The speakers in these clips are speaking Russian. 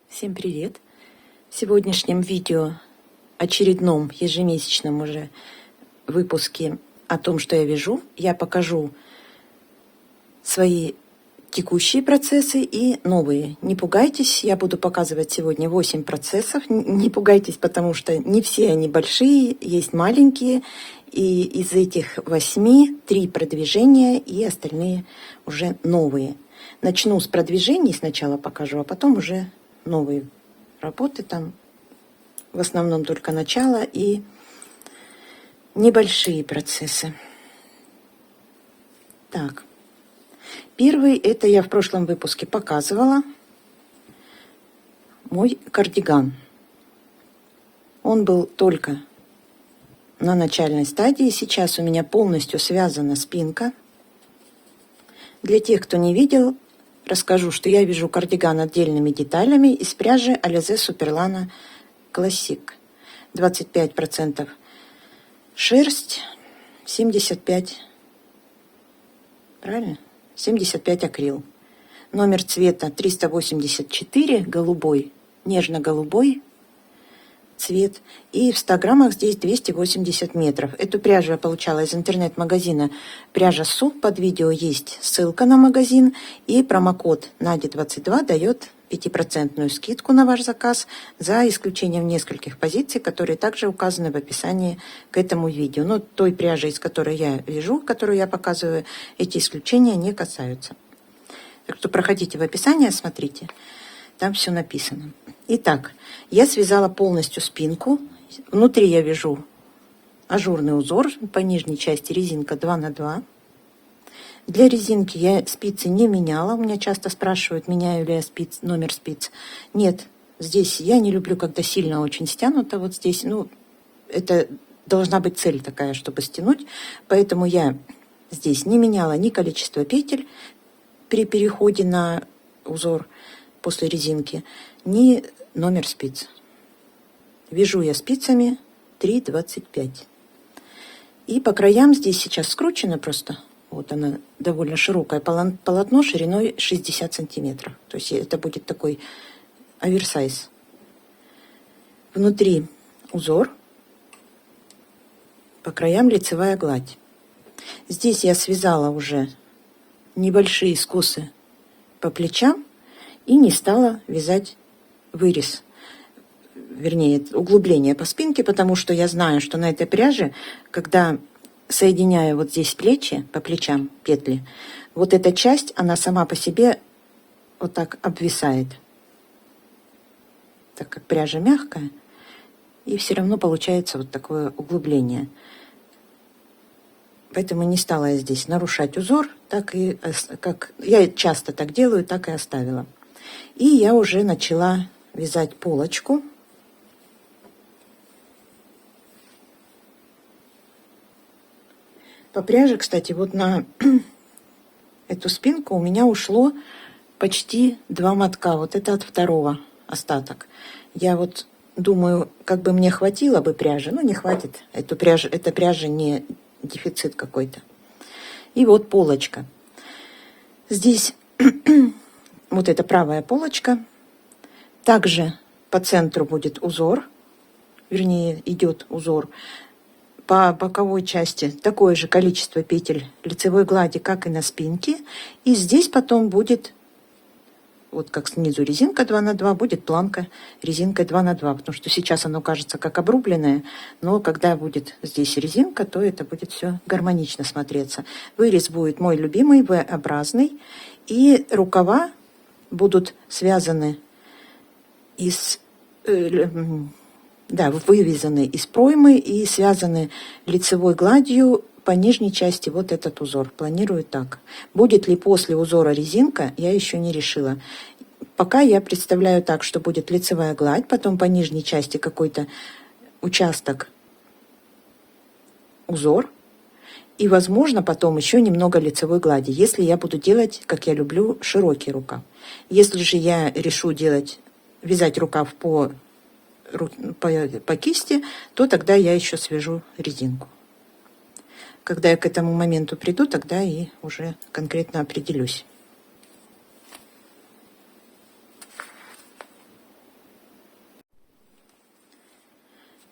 Всем привет! В сегодняшнем видео, очередном ежемесячном уже выпуске о том, что я вяжу, я покажу свои текущие процессы и новые. Не пугайтесь, я буду показывать сегодня 8 процессов. Не пугайтесь, потому что не все они большие, есть маленькие. И из этих 8 3 продвижения и остальные уже новые. Начну с продвижений сначала покажу, а потом уже новые работы. Там в основном только начало и небольшие процессы. Так. Первый, это я в прошлом выпуске показывала, мой кардиган. Он был только на начальной стадии. Сейчас у меня полностью связана спинка. Для тех, кто не видел, расскажу, что я вяжу кардиган отдельными деталями из пряжи Alize Superlana Classic. 25% шерсть, 75, правильно? 75 акрил. Номер цвета 384, голубой, нежно-голубой цвет. И в 100 граммах здесь 280 метров. Эту пряжу я получала из интернет-магазина «Пряжа Су». Под видео есть ссылка на магазин. И промокод Надя22 дает 5% скидку на ваш заказ, за исключением нескольких позиций, которые также указаны в описании к этому видео. Но той пряжи, из которой я вяжу, которую я показываю, эти исключения не касаются. Так что проходите в описание, смотрите. Там все написано. Итак, я связала полностью спинку. Внутри я вяжу ажурный узор. По нижней части резинка 2 на 2. Для резинки я спицы не меняла. У меня часто спрашивают, меняю ли я номер спиц. Нет, здесь я не люблю, когда сильно очень стянуто. Вот здесь, это должна быть цель такая, чтобы стянуть. Поэтому я здесь не меняла ни количество петель при переходе на узор после резинки, ни номер спиц. Вяжу я спицами 3,25. И по краям здесь сейчас скручено просто. Вот она довольно широкое полотно шириной 60 сантиметров. То есть это будет такой оверсайз. Внутри узор, по краям лицевая гладь. Здесь я связала уже небольшие скосы по плечам и не стала вязать вырез, вернее углубление по спинке, потому что я знаю, что на этой пряже, когда соединяю вот здесь плечи, по плечам петли, вот эта часть, она сама по себе вот так обвисает, так как пряжа мягкая, и все равно получается вот такое углубление. Поэтому не стала я здесь нарушать узор, так и как я часто так делаю, так и оставила. И я уже начала вязать полочку. По пряже, кстати, вот на эту спинку у меня ушло почти 2 мотка. Вот это от второго остаток. Я вот думаю, как бы мне хватило бы пряжи. Ну, не хватит. Эта пряжа не дефицит какой-то. И вот полочка. Здесь вот эта правая полочка. Также по центру будет узор. Вернее, идет узор. По боковой части такое же количество петель лицевой глади, как и на спинке. И здесь потом будет, вот как снизу резинка 2 на 2, будет планка резинкой 2 на 2. Потому что сейчас оно кажется как обрубленное, но когда будет здесь резинка, то это будет все гармонично смотреться. Вырез будет мой любимый, V-образный. И рукава будут связаны вывязаны из проймы и связаны лицевой гладью по нижней части вот этот узор. Планирую так. Будет ли после узора резинка, я еще не решила. Пока я представляю так, что будет лицевая гладь, потом по нижней части какой-то участок узор. И, возможно, потом еще немного лицевой глади, если я буду делать, как я люблю, широкий рукав. Если же я решу вязать рукав по кисти, то тогда я еще свяжу резинку. Когда я к этому моменту приду, тогда и уже конкретно определюсь.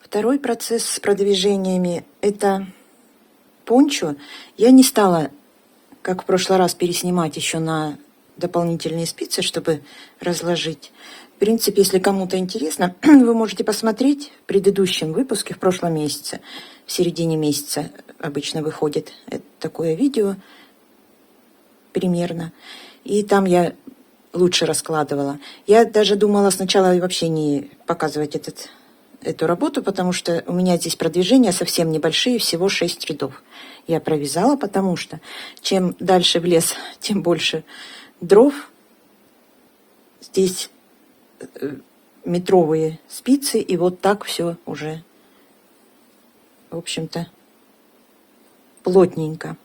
Второй процесс с продвижениями – это пончо. Я не стала, как в прошлый раз, переснимать еще на дополнительные спицы, чтобы разложить. В принципе, если кому-то интересно, вы можете посмотреть в предыдущем выпуске, в прошлом месяце, в середине месяца обычно выходит такое видео примерно. И там я лучше раскладывала. Я даже думала сначала вообще не показывать эту работу, потому что у меня здесь продвижения совсем небольшие, всего 6 рядов. Я провязала, потому что чем дальше в лес, тем больше дров. Здесь метровые спицы, и вот так все уже, в общем-то, плотненько.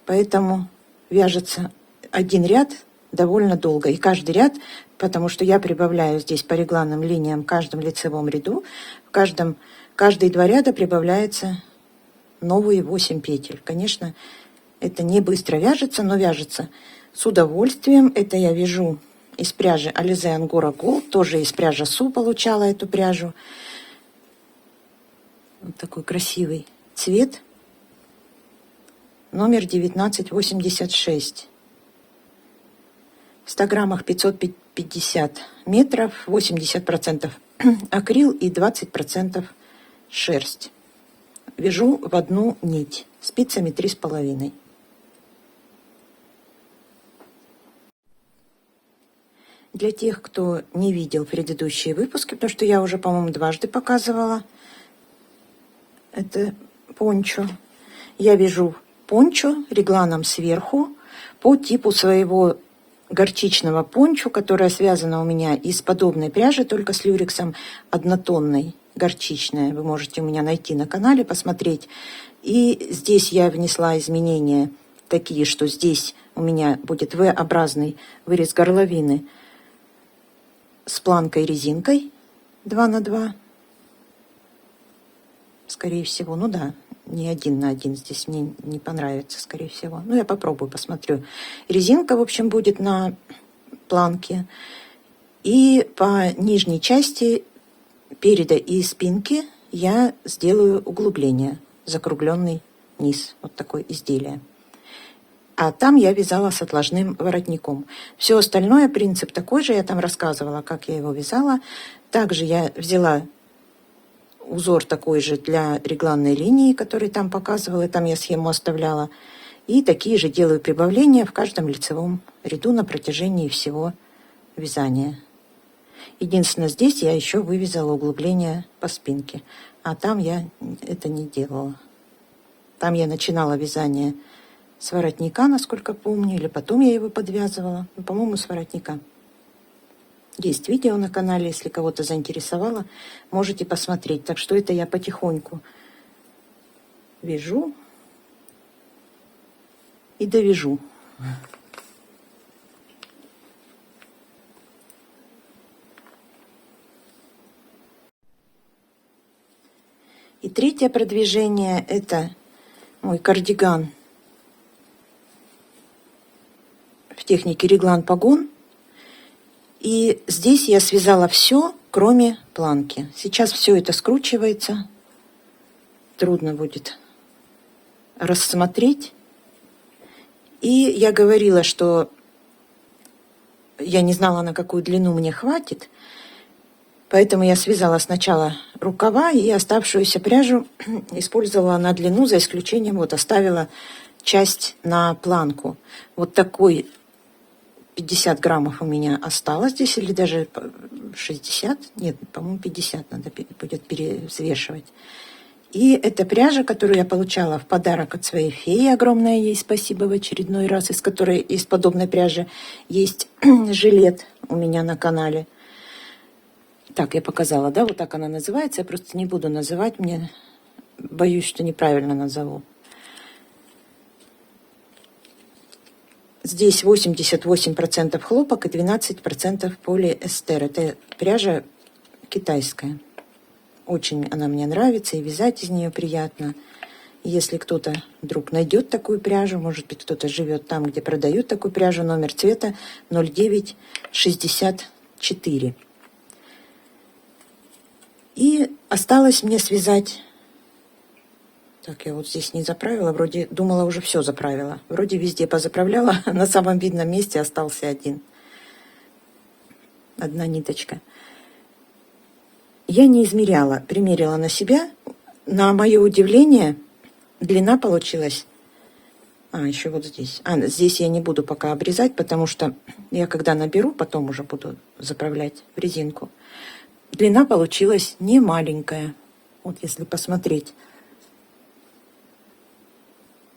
Поэтому вяжется один ряд довольно долго. И каждый ряд, потому что я прибавляю здесь по регланным линиям в каждом лицевом ряду, каждые 2 ряда прибавляется новые 8 петель. Конечно, это не быстро вяжется, но вяжется с удовольствием. Это я вяжу из пряжи Alize Angora Gold, тоже из пряжи Су получала эту пряжу. Вот такой красивый цвет. Номер 1986. В 100 граммах 550 метров, 80% акрил и 20% шерсть. Вяжу в одну нить спицами 3,5. Для тех, кто не видел предыдущие выпуски, потому что я уже, по-моему, дважды показывала это пончо, я вяжу пончо регланом сверху по типу своего горчичного пончо, которое связано у меня из подобной пряжи, только с люрексом однотонной, горчичная. Вы можете у меня найти на канале, посмотреть. И здесь я внесла изменения такие, что здесь у меня будет V-образный вырез горловины с планкой резинкой 2 на 2. Скорее всего, ну да, не 1 на 1 здесь мне не понравится, скорее всего. Ну, я попробую, посмотрю. Резинка, в общем, будет на планке. И по нижней части переда и спинки я сделаю углубление, закругленный низ, вот такое изделие. А там я вязала с отложным воротником. Все остальное, принцип такой же, я там рассказывала, как я его вязала. Также я взяла узор такой же для регланной линии, который там показывала, там я схему оставляла. И такие же делаю прибавления в каждом лицевом ряду на протяжении всего вязания. Единственное, здесь я еще вывязала углубление по спинке, а там я это не делала. Там я начинала вязание с воротника, насколько помню, или потом я его подвязывала, ну, по-моему, с воротника. Есть видео на канале, если кого-то заинтересовало, можете посмотреть. Так что это я потихоньку вяжу и довяжу. И третье продвижение — это мой кардиган в технике реглан-погон. И здесь я связала все, кроме планки. Сейчас все это скручивается. Трудно будет рассмотреть. И я говорила, что я не знала, на какую длину мне хватит. Поэтому я связала сначала рукава и оставшуюся пряжу использовала на длину, за исключением вот оставила часть на планку. Вот такой 50 граммов у меня осталось здесь, или даже 60, нет, по-моему, 50 надо будет перевзвешивать. И это пряжа, которую я получала в подарок от своей феи, огромное ей спасибо в очередной раз, из которой из подобной пряжи есть жилет у меня на канале. Так, я показала, да, вот так она называется, я просто не буду называть, мне боюсь, что неправильно назову. Здесь 88% хлопок и 12% полиэстер. Это пряжа китайская. Очень она мне нравится, и вязать из нее приятно. Если кто-то вдруг найдет такую пряжу, может быть, кто-то живет там, где продают такую пряжу, номер цвета 0964. И осталось мне связать... Так, я вот здесь не заправила, вроде думала уже все заправила. Вроде везде позаправляла, на самом видном месте остался одна ниточка. Я не измеряла, примерила на себя. На мое удивление, длина получилась... еще вот здесь. Здесь я не буду пока обрезать, потому что я когда наберу, потом уже буду заправлять в резинку. Длина получилась не маленькая. Вот если посмотреть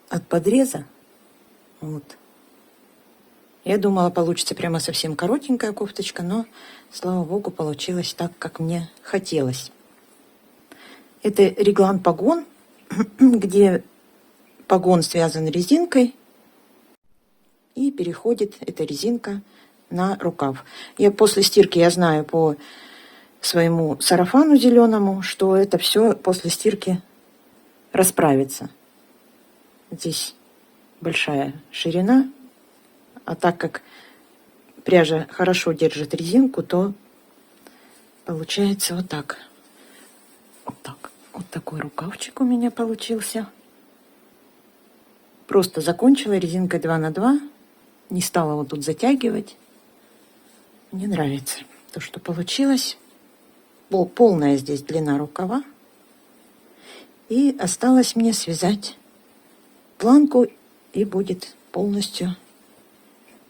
от подреза, вот. Я думала, получится прямо совсем коротенькая кофточка, но, слава богу, получилось так, как мне хотелось. Это реглан-погон, где погон связан резинкой, и переходит эта резинка на рукав. После стирки я знаю по своему сарафану зеленому, что это все после стирки расправится. Здесь большая ширина, а так как пряжа хорошо держит резинку, то получается вот так. Вот так. Вот такой рукавчик у меня получился. Просто закончила резинкой 2 на 2. Не стала вот тут затягивать. Мне нравится то, что получилось. Полная здесь длина рукава. И осталось мне связать планку, и будет полностью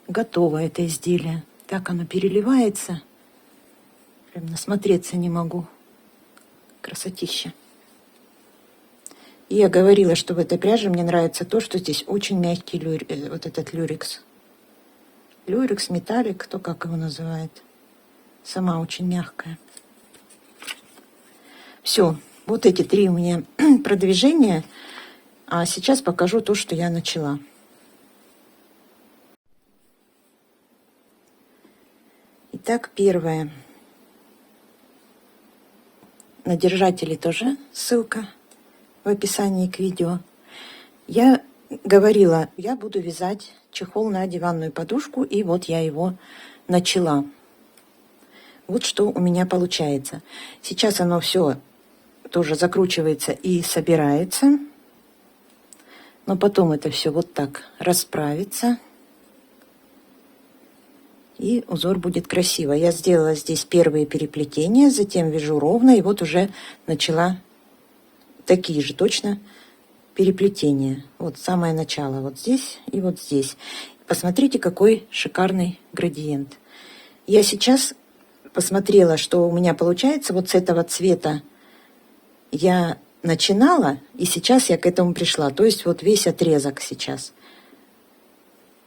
готово это изделие. Так оно переливается. Прям насмотреться не могу. Красотища. И я говорила, что в этой пряже мне нравится то, что здесь очень мягкий вот этот люрекс. Люрекс, металлик, кто как его называет. Сама очень мягкая. Все, вот эти 3 у меня продвижения. А сейчас покажу то, что я начала. Итак, первое. На держатели тоже ссылка в описании к видео. Я говорила, я буду вязать чехол на диванную подушку, и вот я его начала. Вот что у меня получается. Сейчас оно все тоже закручивается и собирается. Но потом это все вот так расправится. И узор будет красиво. Я сделала здесь первые переплетения, затем вяжу ровно. И вот уже начала такие же точно переплетения. Вот самое начало. Вот здесь и вот здесь. Посмотрите, какой шикарный градиент. Я сейчас посмотрела, что у меня получается. Вот с этого цвета я начинала, и сейчас я к этому пришла. То есть вот весь отрезок сейчас.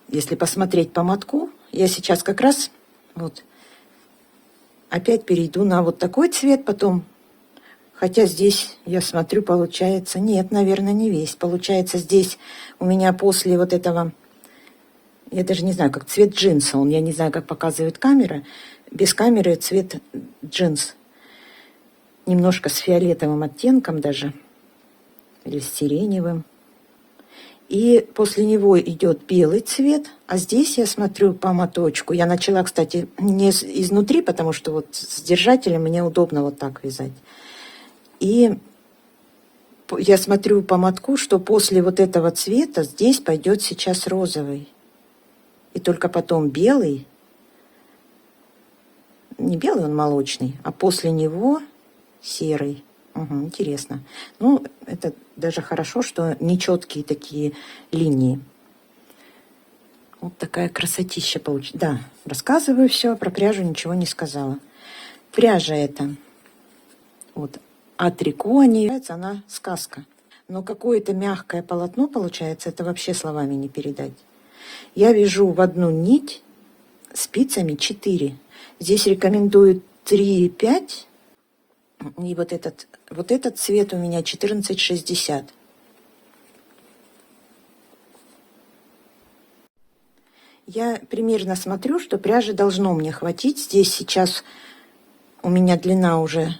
Если посмотреть по мотку, я сейчас как раз вот опять перейду на вот такой цвет потом. Хотя здесь, я смотрю, получается... Нет, наверное, не весь. Получается, здесь у меня после вот этого... Я даже не знаю, как цвет джинса. Я не знаю, как показывает камера. Без камеры цвет джинс. Немножко с фиолетовым оттенком даже. Или с сиреневым. И после него идет белый цвет. А здесь я смотрю по моточку. Я начала, кстати, не изнутри, потому что вот с держателем мне удобно вот так вязать. И я смотрю по мотку, что после вот этого цвета здесь пойдет сейчас розовый. И только потом белый. Не белый, он молочный, а после него серый. Угу, интересно. Ну, это даже хорошо, что нечеткие такие линии. Вот такая красотища получилась. Да, рассказываю все, про пряжу ничего не сказала. Пряжа эта, вот, трико, она сказка. Но какое-то мягкое полотно получается, это вообще словами не передать. Я вяжу в одну нить спицами 4. Здесь рекомендуют 3,5. И вот этот цвет у меня 14,60. Я примерно смотрю, что пряжи должно мне хватить. Здесь сейчас у меня длина уже,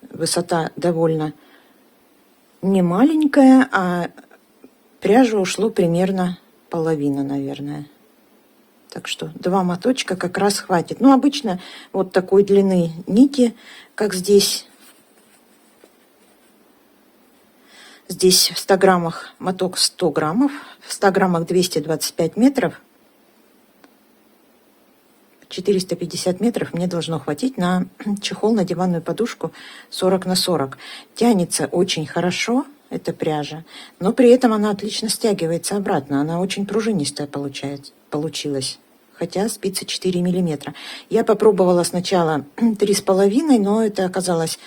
высота довольно не маленькая, а пряжи ушло примерно половина, наверное. Так что 2 моточка как раз хватит. Ну, обычно вот такой длины нити как здесь. Здесь в 100 граммах моток 100 граммов, в 100 граммах 225 метров. 450 метров мне должно хватить на чехол на диванную подушку 40 на 40. Тянется очень хорошо эта пряжа, но при этом она отлично стягивается обратно. Она очень пружинистая получилась, хотя спицы 4 миллиметра. Я попробовала сначала 3,5, но это оказалось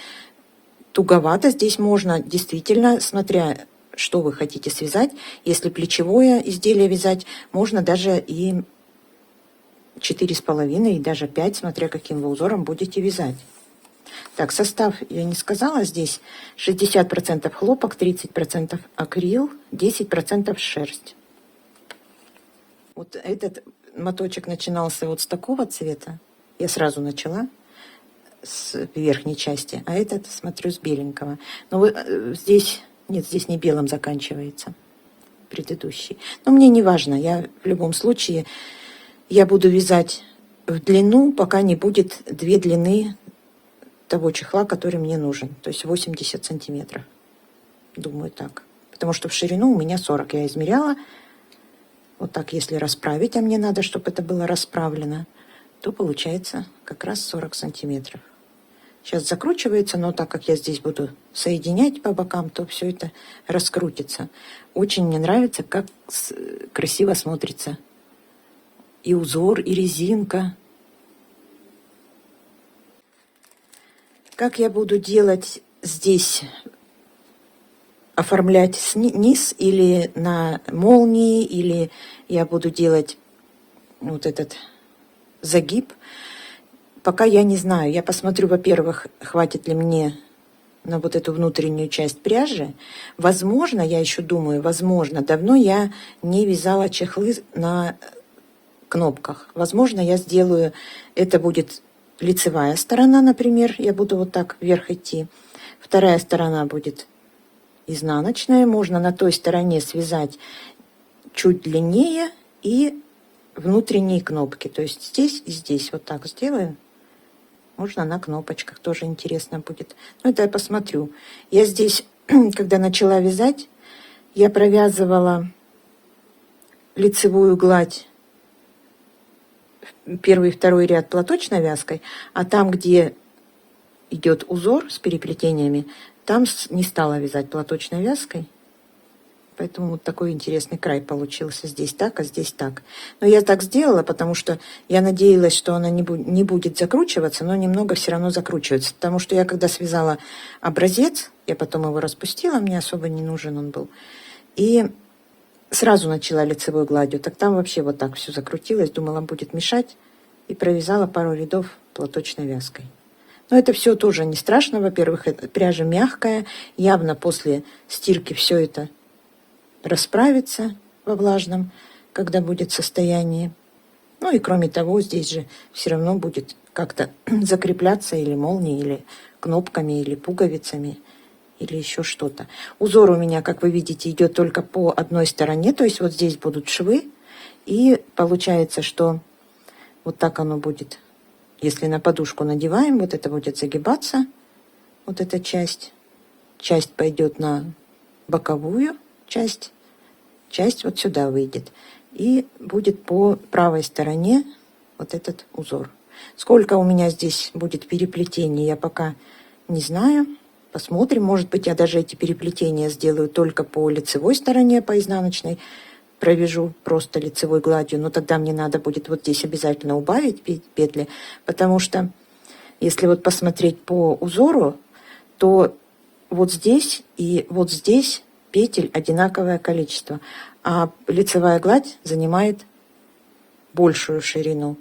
туговато. Здесь можно действительно, смотря что вы хотите связать, если плечевое изделие вязать, можно даже и 4,5 и даже 5, смотря каким вы узором будете вязать. Так, состав я не сказала. Здесь 60% хлопок, 30% акрил, 10% шерсть. Вот этот моточек начинался вот с такого цвета. Я сразу начала с верхней части, а этот, смотрю, с беленького. Но здесь, нет, здесь не белым заканчивается предыдущий. Но мне не важно, я в любом случае, я буду вязать в длину, пока не будет две длины того чехла, который мне нужен. То есть 80 сантиметров. Думаю так. Потому что в ширину у меня 40. Я измеряла. Вот так, если расправить, а мне надо, чтобы это было расправлено, то получается как раз 40 сантиметров. Сейчас закручивается, но так как я здесь буду соединять по бокам, то все это раскрутится. Очень мне нравится, как красиво смотрится и узор, и резинка. Как я буду делать здесь, оформлять низ или на молнии, или я буду делать вот этот загиб, пока я не знаю. Я посмотрю, во-первых, хватит ли мне на вот эту внутреннюю часть пряжи. Возможно, я еще думаю, возможно, давно я не вязала чехлы на кнопках. Возможно, я сделаю, это будет лицевая сторона, например, я буду вот так вверх идти. Вторая сторона будет изнаночная. Можно на той стороне связать чуть длиннее и внутренние кнопки. То есть здесь и здесь вот так сделаю. Можно на кнопочках, тоже интересно будет. Но это я посмотрю. Я здесь, когда начала вязать, я провязывала лицевую гладь, первый и второй ряд платочной вязкой, а там, где идет узор с переплетениями, там не стала вязать платочной вязкой. Поэтому вот такой интересный край получился. Здесь так, а здесь так. Но я так сделала, потому что я надеялась, что она не будет закручиваться, но немного все равно закручивается. Потому что я когда связала образец, я потом его распустила, мне особо не нужен он был. И сразу начала лицевой гладью. Так там вообще вот так все закрутилось. Думала, будет мешать. И провязала пару рядов платочной вязкой. Но это все тоже не страшно. Во-первых, пряжа мягкая. Явно после стирки все это расправится во влажном, когда будет состояние. Ну и кроме того, здесь же все равно будет как-то закрепляться или молнией, или кнопками, или пуговицами, или еще что-то. Узор у меня, как вы видите, идет только по одной стороне, то есть вот здесь будут швы, и получается, что вот так оно будет. Если на подушку надеваем, вот это будет загибаться, вот эта часть. Часть пойдет на боковую часть вот сюда выйдет. И будет по правой стороне вот этот узор. Сколько у меня здесь будет переплетений, я пока не знаю. Посмотрим. Может быть, я даже эти переплетения сделаю только по лицевой стороне, по изнаночной. Провяжу просто лицевой гладью. Но тогда мне надо будет вот здесь обязательно убавить петли. Потому что, если вот посмотреть по узору, то вот здесь и вот здесь петель одинаковое количество, а лицевая гладь занимает большую ширину.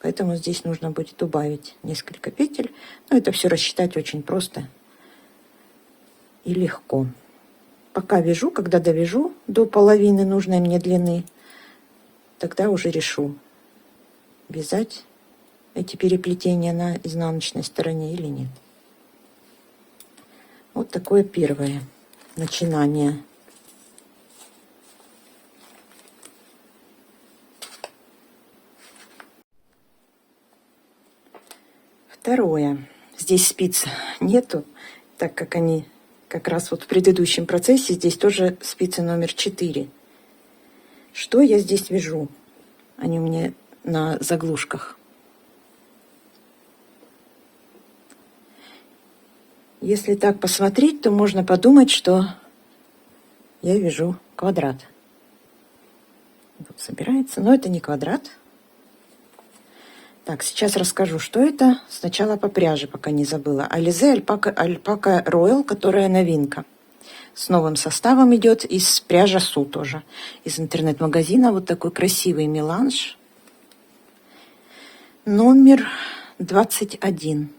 Поэтому здесь нужно будет убавить несколько петель. Но это все рассчитать очень просто и легко. Пока вяжу, когда довяжу до половины нужной мне длины, тогда уже решу, вязать эти переплетения на изнаночной стороне или нет. Вот такое первое начинание. Второе. здесь спиц нету, так как они как раз вот в предыдущем процессе, здесь тоже спицы номер 4. Что я здесь вяжу? Они у меня на заглушках. Если так посмотреть, то можно подумать, что я вяжу квадрат. Вот собирается, но это не квадрат. Так, сейчас расскажу, что это. Сначала по пряже, пока не забыла. Ализе Альпака Роял, которая новинка. С новым составом идет из пряжа Су тоже. Из интернет-магазина. Вот такой красивый меланж. Номер 21.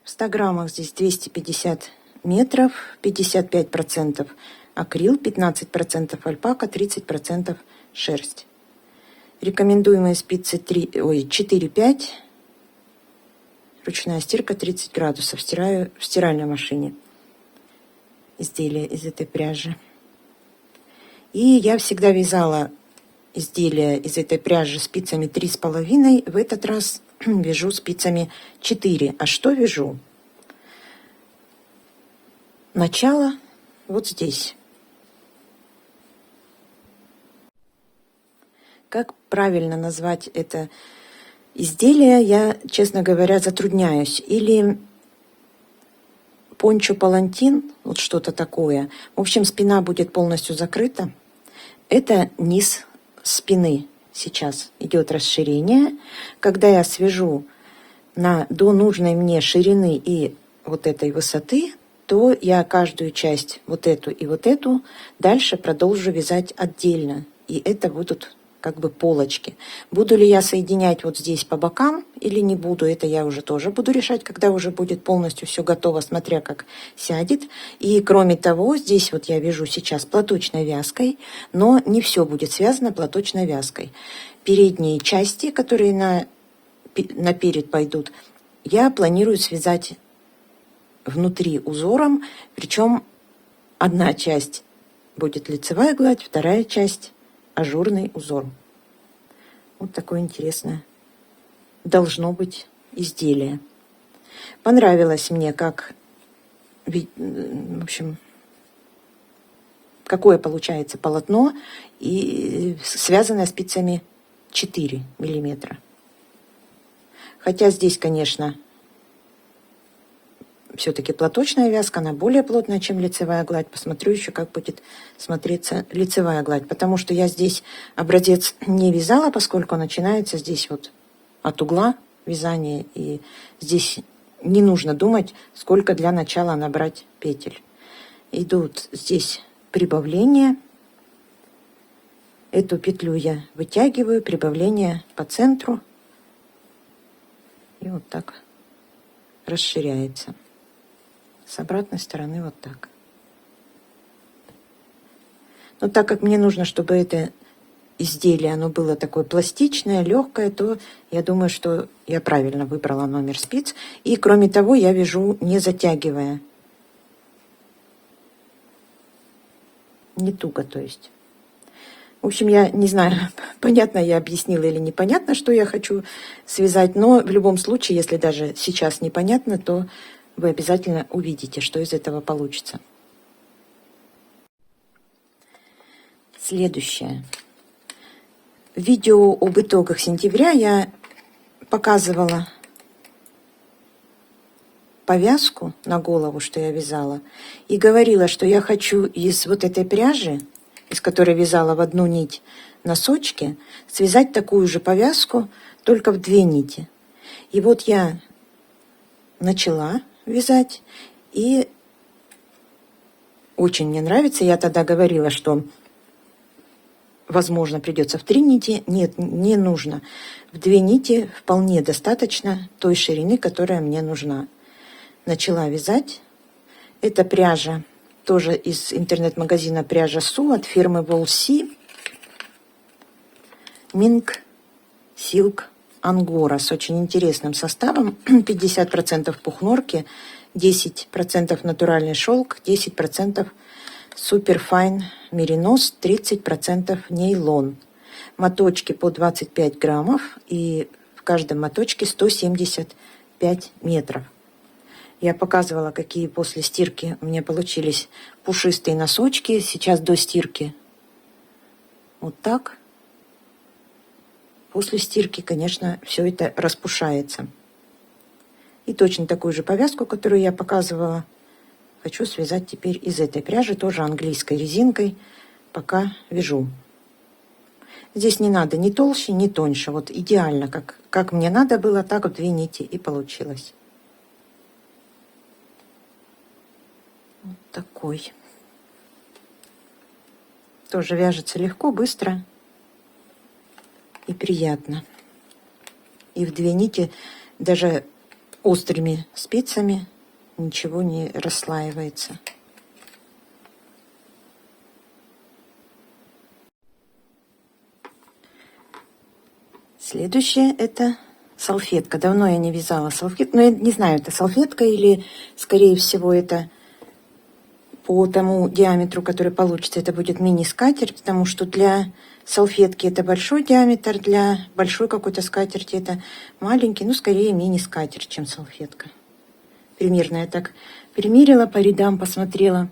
В 100 граммах здесь 250 метров, 55% акрил, 15% альпака, 30% шерсть. Рекомендуемые спицы 4-5. Ручная стирка 30 градусов. Стираю в стиральной машине изделия из этой пряжи. И я всегда вязала изделия из этой пряжи спицами 3,5. В этот раз вяжу спицами 4. А что вяжу? Начало вот здесь. Как правильно назвать это изделие, я, честно говоря, затрудняюсь. Или пончо-палантин, вот что-то такое. В общем, спина будет полностью закрыта. Это низ спины. Сейчас идет расширение. Когда я свяжу до нужной мне ширины и вот этой высоты, то я каждую часть, вот эту и вот эту, дальше продолжу вязать отдельно. И это будут как бы полочки. Буду ли я соединять вот здесь по бокам или не буду, это я уже тоже буду решать, когда уже будет полностью все готово, смотря как сядет. И кроме того, здесь вот я вяжу сейчас платочной вязкой, но не все будет связано платочной вязкой. Передние части, которые наперед пойдут, я планирую связать внутри узором, причем одна часть будет лицевая гладь, вторая часть ажурный узор. Вот такое интересное должно быть изделие. Понравилось мне, как, в общем, какое получается полотно, и связанное спицами 4 миллиметра. Хотя здесь, конечно, все-таки платочная вязка, она более плотная, чем лицевая гладь. Посмотрю еще, как будет смотреться лицевая гладь. Потому что я здесь образец не вязала, поскольку начинается здесь вот от угла вязания. И здесь не нужно думать, сколько для начала набрать петель. Идут здесь прибавления. Эту петлю я вытягиваю, прибавление по центру. И вот так расширяется. С обратной стороны вот так. Но так как мне нужно, чтобы это изделие, оно было такое пластичное, легкое, то я думаю, что я правильно выбрала номер спиц. И кроме того, я вяжу не затягивая. Не туго, то есть. В общем, я не знаю, понятно я объяснила или непонятно, что я хочу связать, но в любом случае, если даже сейчас непонятно, то вы обязательно увидите, что из этого получится. Следующее. В видео об итогах сентября я показывала повязку на голову, что я вязала, и говорила, что я хочу из вот этой пряжи, из которой вязала в одну нить носочки, связать такую же повязку, только в 2 нити. И вот я начала вязать, и очень мне нравится. Я тогда говорила, что возможно придется в 3 нити. Нет, не нужно. В 2 нити вполне достаточно той ширины, которая мне нужна. Начала вязать. Это пряжа тоже из интернет-магазина пряжа Су от фирмы Волси. Минк Силк Ангора с очень интересным составом. 50% пухнорки, 10% натуральный шелк, 10% суперфайн меринос, 30% нейлон. Моточки по 25 граммов, и в каждом моточке 170 5 метров. Я показывала, какие после стирки у меня получились пушистые носочки. Сейчас до стирки вот так. После стирки, конечно, все это распушается. И точно такую же повязку, которую я показывала, хочу связать теперь из этой пряжи, тоже английской резинкой. Пока вяжу. Здесь не надо ни толще, ни тоньше. Вот идеально, как мне надо было, так вот 2 нити и получилось. Вот такой. Тоже вяжется легко, быстро и приятно. И в 2 нити даже острыми спицами ничего не расслаивается. Следующее это салфетка. Давно я не вязала салфетку. Но я не знаю, это салфетка или, скорее всего, это по тому диаметру, который получится, это будет мини-скатерть, потому что для салфетки это большой диаметр, для большой какой-то скатерти это маленький, ну, скорее мини-скатерть, чем салфетка. Примерно я так примерила, по рядам посмотрела.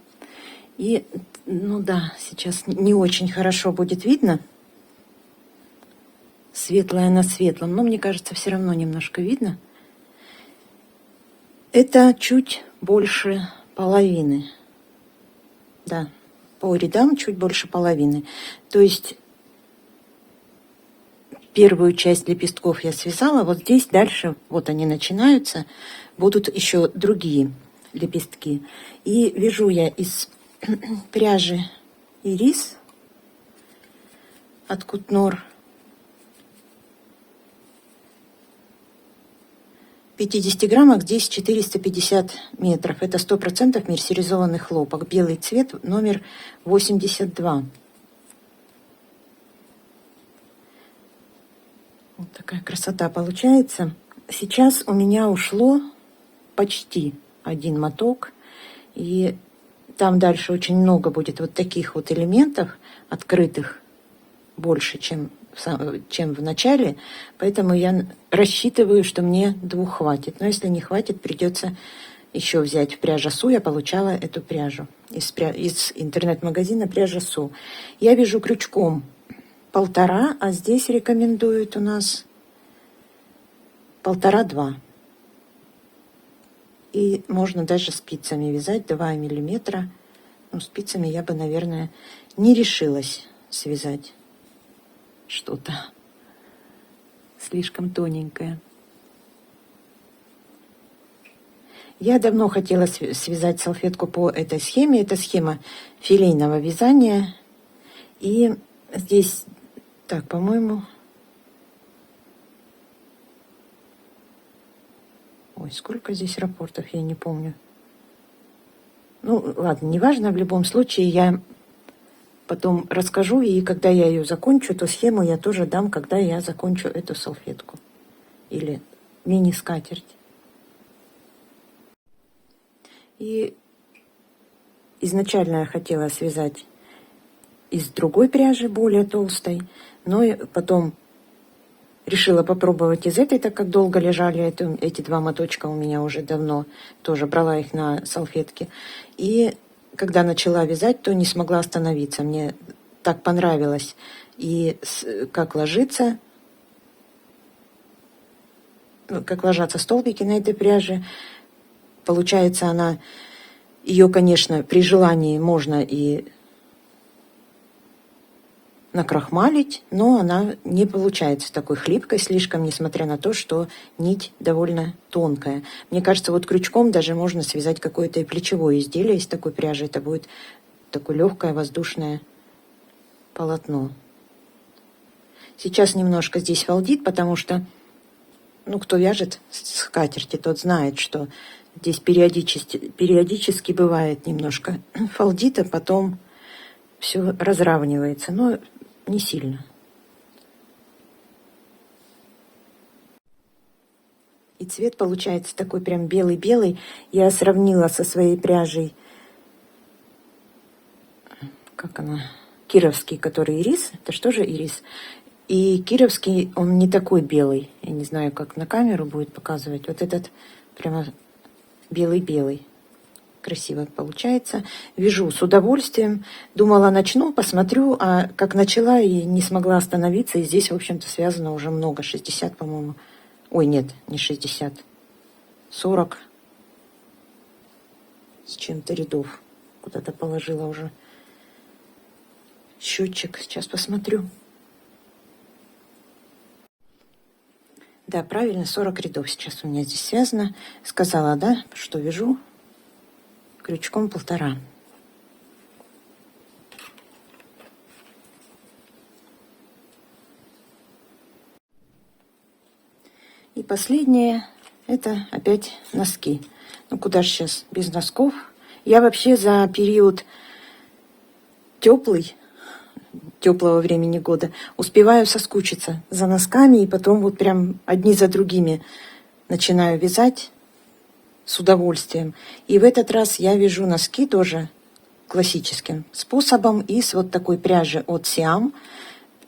И, ну да, сейчас не очень хорошо будет видно. Светлое на светлом, но мне кажется, все равно немножко видно. Это чуть больше половины. Да, по рядам чуть больше половины. То есть первую часть лепестков я связала. Вот здесь дальше, вот они начинаются, будут еще другие лепестки. И вяжу я из пряжи ирис от Кутнор. 50 граммах здесь 450 метров. Это 100% мерсеризованный хлопок. Белый цвет, номер 82. Вот такая красота получается. Сейчас у меня ушло почти 1 моток. И там дальше очень много будет вот таких вот элементов открытых. Больше, чем в начале, поэтому я рассчитываю, что мне 2 хватит. Но если не хватит, придется еще взять в пряжа Су. Я получала эту пряжу из интернет-магазина пряжа Су. Я вяжу крючком 1,5, а здесь рекомендуют у нас 1,5-2. И можно даже спицами вязать 2 миллиметра. Ну, спицами я бы, наверное, не решилась связать что-то слишком тоненькое. Я давно хотела связать салфетку по этой схеме. Это схема филейного вязания. И здесь, так, по-моему... Ой, сколько здесь раппортов, я не помню. Ну, ладно, неважно, в любом случае я потом расскажу, и когда я ее закончу, эту схему я тоже дам, когда я закончу эту салфетку. Или мини-скатерть. И изначально я хотела связать из другой пряжи, более толстой, но потом решила попробовать из этой, так как долго лежали эти 2 моточка у меня уже давно, тоже брала их на салфетки. И когда начала вязать, то не смогла остановиться. Мне так понравилось и как ложится, как ложатся столбики на этой пряже. Получается она, ее, конечно, при желании можно и накрахмалить, но она не получается такой хлипкой слишком, несмотря на то, что нить довольно тонкая. Мне кажется, вот крючком даже можно связать какое-то и плечевое изделие из такой пряжи. Это будет такое легкое воздушное полотно. Сейчас немножко здесь фалдит, потому что, ну, кто вяжет скатерти, тот знает, что здесь периодически бывает немножко фалдит, а потом все разравнивается. Но не сильно. И цвет получается такой прям белый-белый. Я сравнила со своей пряжей, как она, кировский, который ирис. Это что же ирис? И кировский, он не такой белый. Я не знаю, как на камеру будет показывать. Вот этот прямо белый-белый. Красиво получается. Вяжу с удовольствием. Думала, начну, посмотрю, а как начала и не смогла остановиться. И здесь, в общем-то, связано уже много. 60, по-моему. Ой, нет, не 60. 40 с чем-то рядов. Куда-то положила уже счетчик. Сейчас посмотрю. Да, правильно, 40 рядов сейчас у меня здесь связано. Сказала, да, что вяжу крючком 1,5. И последнее, это опять носки. Ну куда же сейчас без носков? Я вообще за период теплого времени года успеваю соскучиться за носками, и потом вот прям одни за другими начинаю вязать с удовольствием. И в этот раз я вяжу носки тоже классическим способом из вот такой пряжи от Siam,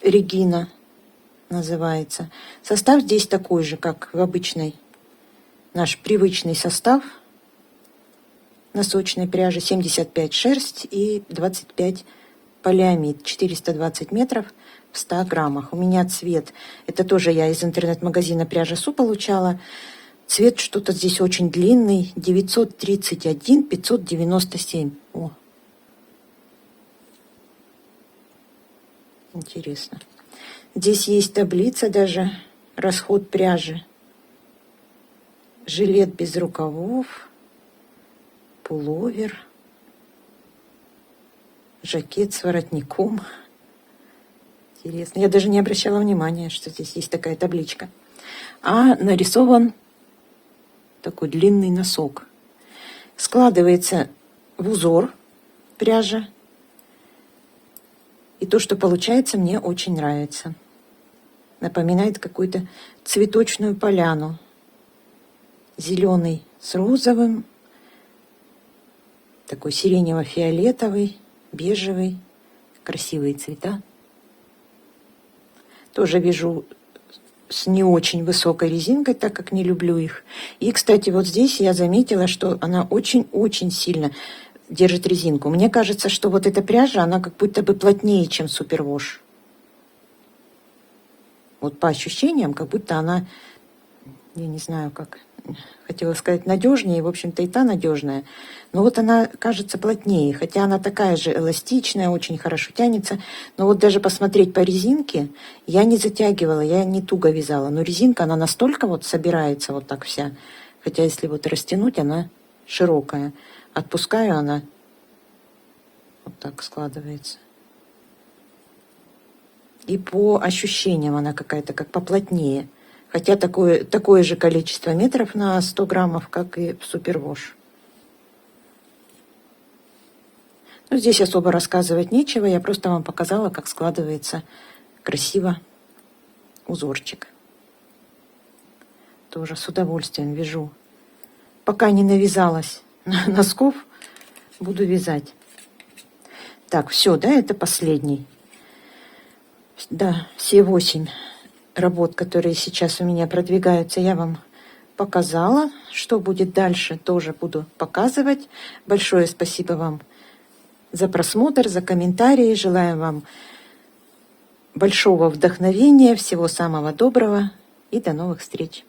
Регина называется. Состав здесь такой же, как в обычной, наш привычный состав носочной пряжи. 75 шерсть и 25 полиамид. 420 метров в 100 граммах. У меня цвет, это тоже я из интернет-магазина Пряжа Су получала. Цвет что-то здесь очень длинный. 931 597. О, интересно. Здесь есть таблица даже. Расход пряжи. Жилет без рукавов. Пуловер. Жакет с воротником. Интересно. Я даже не обращала внимания, что здесь есть такая табличка. А нарисован такой длинный носок. Складывается в узор пряжа. И то, что получается, мне очень нравится. Напоминает какую-то цветочную поляну. Зеленый с розовым. Такой сиренево-фиолетовый, бежевый. Красивые цвета. Тоже вяжу с не очень высокой резинкой, так как не люблю их. И, кстати, вот здесь я заметила, что она очень-очень сильно держит резинку. Мне кажется, что вот эта пряжа, она как будто бы плотнее, чем супервош. Вот по ощущениям, как будто она, я не знаю, как хотела сказать, надежнее, в общем-то и та надежная. Но вот она кажется плотнее, хотя она такая же эластичная, очень хорошо тянется. Но вот даже посмотреть по резинке, я не затягивала, я не туго вязала. Но резинка, она настолько вот собирается вот так вся. Хотя если вот растянуть, она широкая. Отпускаю, она вот так складывается. И по ощущениям она какая-то как поплотнее. Хотя такое же количество метров на 100 граммов, как и в супервош. Ну, здесь особо рассказывать нечего. Я просто вам показала, как складывается красиво узорчик. Тоже с удовольствием вяжу. Пока не навязалась носков, буду вязать. Так, все, да, это последний. Да, все 8 работ, которые сейчас у меня продвигаются, я вам показала. Что будет дальше, тоже буду показывать. Большое спасибо вам за просмотр, за комментарии. Желаю вам большого вдохновения, всего самого доброго и до новых встреч.